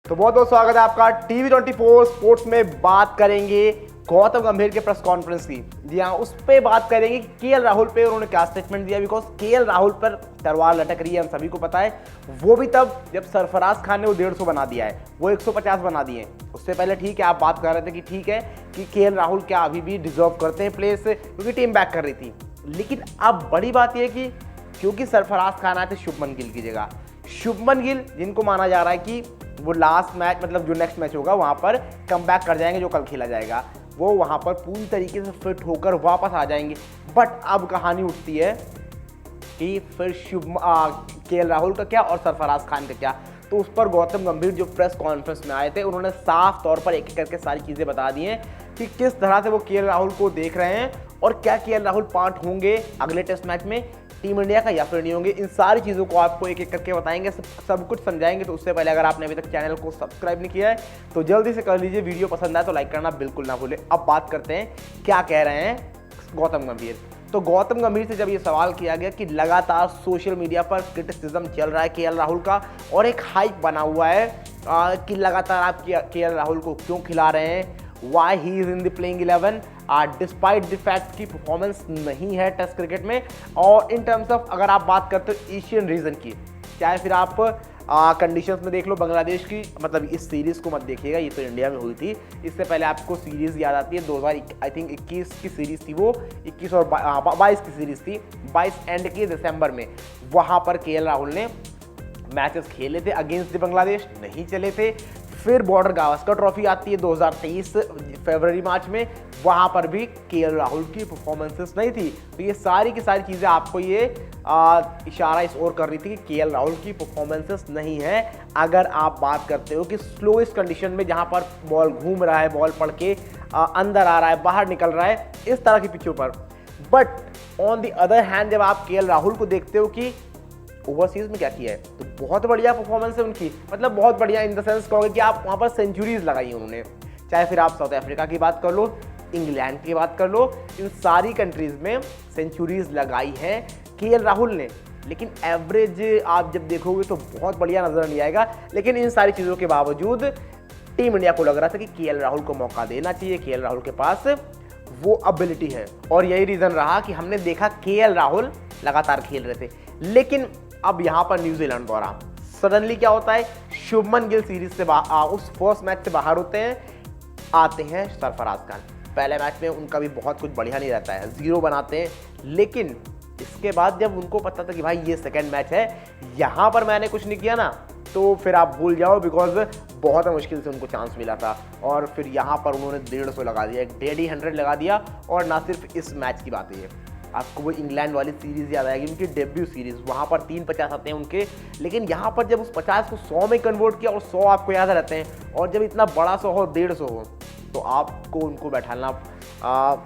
तो बहुत बहुत स्वागत है आपका TV24 स्पोर्ट्स में। बात करेंगे गौतम गंभीर के प्रेस कॉन्फ्रेंस की। जी हाँ, उस पे बात करेंगे कि केएल राहुल पे उन्होंने क्या स्टेटमेंट दिया। बिकॉज केएल राहुल पर तलवार लटक रही है, हम सभी को पता है। वो भी तब जब सरफराज खान ने वो 150 बना दिया है, वो 150 बना दिए। उससे पहले ठीक है, आप बात कर रहे थे कि ठीक है कि केएल राहुल क्या अभी भी डिजर्व करते हैं प्लेस, क्योंकि टीम बैक कर रही थी। लेकिन अब बड़ी बात यह है कि क्योंकि सरफराज खान आए थे शुभमन गिल की जगह, शुभमन गिल जिनको माना जा रहा है कि वो लास्ट मैच मतलब जो नेक्स्ट मैच होगा वहां पर कमबैक कर जाएंगे, जो कल खेला जाएगा वो वहां पर पूरी तरीके से फिट होकर वापस आ जाएंगे। बट अब कहानी उठती है कि फिर केएल राहुल का क्या और सरफराज खान का क्या। तो उस पर गौतम गंभीर जो प्रेस कॉन्फ्रेंस में आए थे, उन्होंने साफ तौर पर एक एक करके सारी चीजें बता दी हैं कि किस तरह से वो केएल राहुल को देख रहे हैं और क्या केएल राहुल पार्ट होंगे अगले टेस्ट मैच में टीम इंडिया का या फिर नहीं होंगे। इन सारी चीज़ों को आपको एक एक करके बताएंगे, सब कुछ समझाएंगे। तो उससे पहले अगर आपने अभी तक चैनल को सब्सक्राइब नहीं किया है तो जल्दी से कर लीजिए। वीडियो पसंद आए तो लाइक करना बिल्कुल ना भूलें। अब बात करते हैं क्या कह रहे हैं गौतम गंभीर। तो गौतम गंभीर से जब ये सवाल किया गया कि लगातार सोशल मीडिया पर क्रिटिसिज्म चल रहा है केएल राहुल का और एक हाइप बना हुआ है कि लगातार आप केएल राहुल को क्यों खिला रहे हैं, why he is in the playing 11 despite the fact की परफॉर्मेंस नहीं है टेस्ट क्रिकेट में। और इन टर्म्स ऑफ अगर आप बात करते हो एशियन रीजन की, चाहे फिर आप कंडीशंस में देख लो बांग्लादेश की, मतलब इस सीरीज को मत देखिएगा, ये तो इंडिया में हुई थी। इससे पहले आपको सीरीज याद आती है 2021 की सीरीज थी, वो 21 और 22 की सीरीज थी, 22 एंड की दिसंबर में। वहां पर केएल राहुल ने मैचेस खेले थे अगेंस्ट द बांग्लादेश, नहीं चले थे। फिर बॉर्डर गावस्कर ट्रॉफी आती है 2023 फरवरी मार्च में, वहां पर भी केएल राहुल की परफॉर्मेंसेस नहीं थी। तो ये सारी की सारी चीजें आपको ये इशारा इस ओर कर रही थी कि केएल राहुल की परफॉर्मेंसेस नहीं है। अगर आप बात करते हो कि स्लोएस्ट कंडीशन में जहां पर बॉल घूम रहा है, बॉल पड़ के अंदर आ रहा है, बाहर निकल रहा है, इस तरह की पिचों पर। But on the other hand जब आप केएल राहुल को देखते हो कि ओवरसीज में क्या किया है, तो बहुत बढ़िया परफॉर्मेंस है उनकी। मतलब बहुत बढ़िया इन द सेंस कहोगे कि आप वहां पर सेंचुरीज लगाई उन्होंने। चाहे फिर आप साउथ अफ्रीका की बात कर लो, इंग्लैंड की बात कर लो, इन सारी कंट्रीज में सेंचुरीज लगाई है केएल राहुल ने। लेकिन एवरेज आप जब देखोगे तो बहुत बढ़िया नजर नहीं आएगा। लेकिन इन सारी चीजों के बावजूद टीम इंडिया को लग रहा था कि केएल राहुल को मौका देना चाहिए, केएल राहुल के पास वो एबिलिटी है। और यही रीजन रहा कि हमने देखा केएल राहुल लगातार खेल रहे थे। लेकिन अब यहां पर न्यूजीलैंड द्वारा सडनली क्या होता है, शुभमन गिल सीरीज से उस फर्स्ट मैच से बाहर होते हैं, आते हैं सरफराज खान। पहले मैच में उनका भी बहुत कुछ बढ़िया नहीं रहता है, 0 बनाते हैं। लेकिन इसके बाद जब उनको पता था कि भाई ये सेकंड मैच है, यहां पर मैंने कुछ नहीं किया ना, तो फिर आप भूल जाओ। बिकॉज बहुत मुश्किल से उनको चांस मिला था और फिर यहां पर उन्होंने 150 लगा दिया, एक डेडी 100 लगा दिया। और ना सिर्फ इस मैच की बात है, आपको वो इंग्लैंड वाली सीरीज याद आएगी, उनकी डेब्यू सीरीज, वहां पर 350 आते हैं उनके। लेकिन यहां पर जब उस 50 को 100 में कन्वर्ट किया, और 100 आपको याद रहते हैं, और जब इतना बड़ा 100 हो, 150 हो, तो आपको उनको बैठाना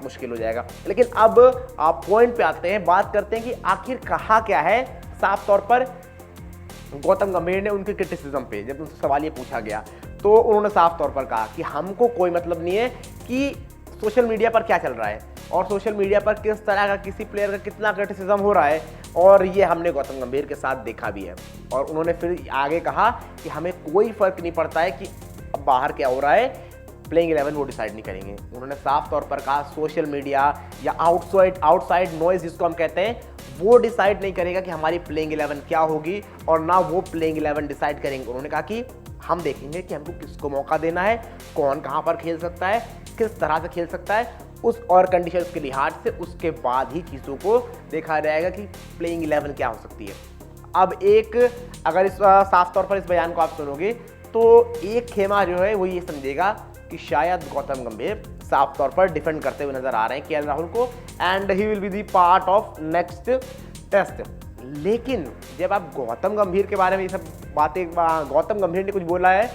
मुश्किल हो जाएगा। लेकिन अब आप पॉइंट पे आते हैं, बात करते हैं कि आखिर कहा क्या है। साफ तौर पर गौतम गंभीर ने उनके क्रिटिसिज्म पे जब उनसे सवाल ये पूछा गया, तो उन्होंने साफ तौर पर कहा कि हमको कोई मतलब नहीं है कि सोशल मीडिया पर क्या चल रहा है और सोशल मीडिया पर किस तरह का किसी प्लेयर का कितना क्रिटिसिज्म हो रहा है, और ये हमने गौतम गंभीर के साथ देखा भी है। और उन्होंने फिर आगे कहा कि हमें कोई फर्क नहीं पड़ता है कि अब बाहर क्या हो रहा है, प्लेइंग 11 वो डिसाइड नहीं करेंगे। उन्होंने साफ तौर पर कहा सोशल मीडिया या आउटसाइड नॉइज जिसको हम कहते हैं, वो डिसाइड नहीं करेगा कि हमारी प्लेइंग 11 क्या होगी, और ना वो प्लेइंग 11 डिसाइड करेंगे। उन्होंने कहा कि हम देखेंगे कि हमको किसको मौका देना है, कौन कहां पर खेल सकता है, किस तरह से खेल सकता है, उस और कंडीशंस के लिहाज से उसके बाद ही चीज़ों को देखा जाएगा कि प्लेइंग 11 क्या हो सकती है। अब एक अगर इस साफ तौर पर इस बयान को आप सुनोगे तो एक खेमा जो है वो ये समझेगा कि शायद गौतम गंभीर साफ तौर पर डिफेंड करते हुए नजर आ रहे हैं केएल राहुल को, and he will be the part of next test. लेकिन जब आप गौतम गंभीर के बारे में ये सब बातें, गौतम गंभीर ने कुछ बोला है,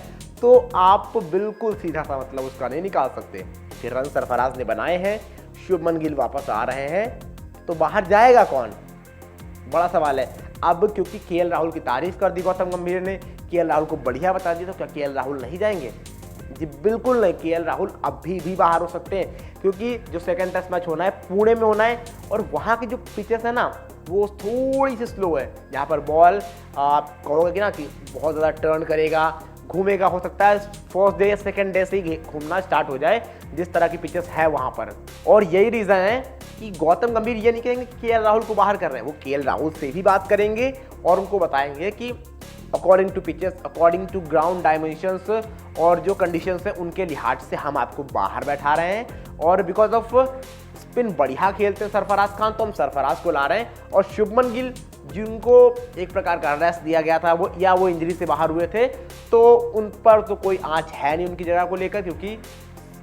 तो आप बिल्कुल सीधा सा मतलब उसका नहीं निकाल सकते। फिर रन सरफराज ने बनाए हैं, शुभमन गिल वापस आ रहे हैं, तो बाहर जाएगा कौन, बड़ा सवाल है। अब क्योंकि केएल राहुल की तारीफ कर दी गौतम गंभीर ने, केएल राहुल को बढ़िया बता दिया, तो क्या केएल राहुल नहीं जाएंगे? जी बिल्कुल नहीं, केएल राहुल अभी भी बाहर हो सकते हैं, क्योंकि जो सेकंड टेस्ट मैच होना है पुणे में होना है, और वहाँ की जो पिचेस है ना वो थोड़ी सी स्लो है, जहाँ पर बॉल आप कहोगे कि ना कि बहुत ज़्यादा टर्न करेगा, घूमेगा, हो सकता है फर्स्ट डे या सेकेंड डे से ही घूमना स्टार्ट हो जाए, जिस तरह की पिचेस है वहां पर। और यही रीजन है कि गौतम गंभीर ये नहीं कहेंगे कि केएल राहुल को बाहर कर रहे हैं, वो केएल राहुल से भी बात करेंगे और उनको बताएंगे कि according to pitches, according to ground dimensions और जो कंडीशंस हैं उनके लिहाज से हम आपको बाहर बैठा रहे हैं। और बिकॉज ऑफ स्पिन बढ़िया खेलते हैं सरफराज खान, तो हम सरफराज को ला रहे हैं। और शुभमन गिल जिनको एक प्रकार का रेस्ट दिया गया था, वो इंजरी से बाहर हुए थे, तो उन पर तो कोई आंच है नहीं उनकी जगह को लेकर, क्योंकि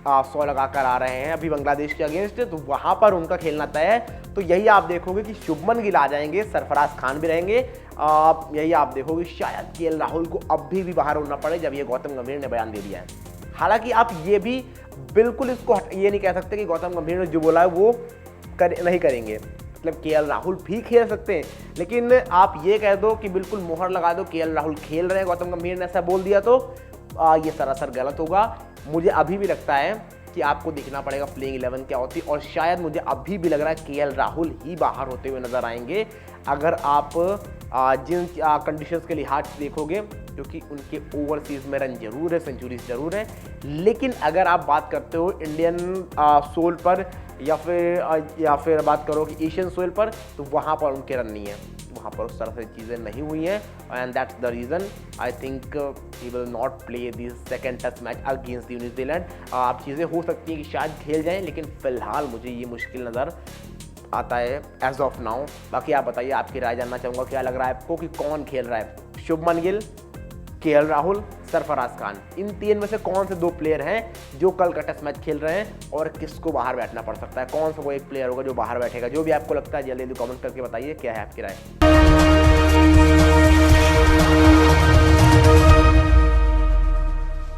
100 लगाकर आ रहे हैं अभी बांग्लादेश के अगेंस्ट, तो वहां पर उनका खेलना तय है। तो यही आप देखोगे कि शुभमन गिल आ जाएंगे, सरफराज खान भी रहेंगे। यही आप देखोगे शायद केएल राहुल को अब भी बाहर होना पड़े, जब ये गौतम गंभीर ने बयान दे दिया है। हालांकि आप ये भी बिल्कुल इसको ये नहीं कह सकते कि गौतम गंभीर ने जो बोला है वो नहीं करेंगे, मतलब केएल राहुल भी खेल सकते हैं। लेकिन आप ये कह दो कि बिल्कुल मोहर लगा दो केएल राहुल खेल रहे हैं, गौतम गंभीर ने ऐसा बोल दिया, तो ये सरासर गलत होगा। मुझे अभी भी लगता है कि आपको देखना पड़ेगा प्लेइंग 11 क्या होती, और शायद मुझे अभी भी लग रहा है केएल राहुल ही बाहर होते हुए नजर आएंगे, अगर आप जिन कंडीशंस के लिहाज से देखोगे, क्योंकि उनके ओवरसीज में रन जरूर है, सेंचुरीज जरूर है। लेकिन अगर आप बात करते हो इंडियन सोल पर या फिर बात करो कि एशियन सोल पर, तो वहाँ पर उनके रन नहीं है, वहाँ पर उस तरह से चीज़ें नहीं हुई हैं। And that's the reason I think he will not play this second test match against New Zealand. आप चीज़ें हो सकती हैं कि शायद खेल जाएं, लेकिन फिलहाल मुझे ये मुश्किल नज़र आता है एज ऑफ नाउ। बाकी आप बताइए, आपकी राय जानना चाहूँगा, क्या लग रहा है आपको कि कौन खेल रहा है, शुभमन गिल, केएल राहुल, सरफराज खान, इन तीन में से कौन से दो प्लेयर हैं जो कल का टेस्ट मैच खेल रहे हैं, और किसको बाहर बैठना पड़ सकता है, कौन सा वो एक प्लेयर होगा जो बाहर बैठेगा? जो भी आपको लगता है जल्दी जल्दी कमेंट करके बताइए क्या है आपकी राय।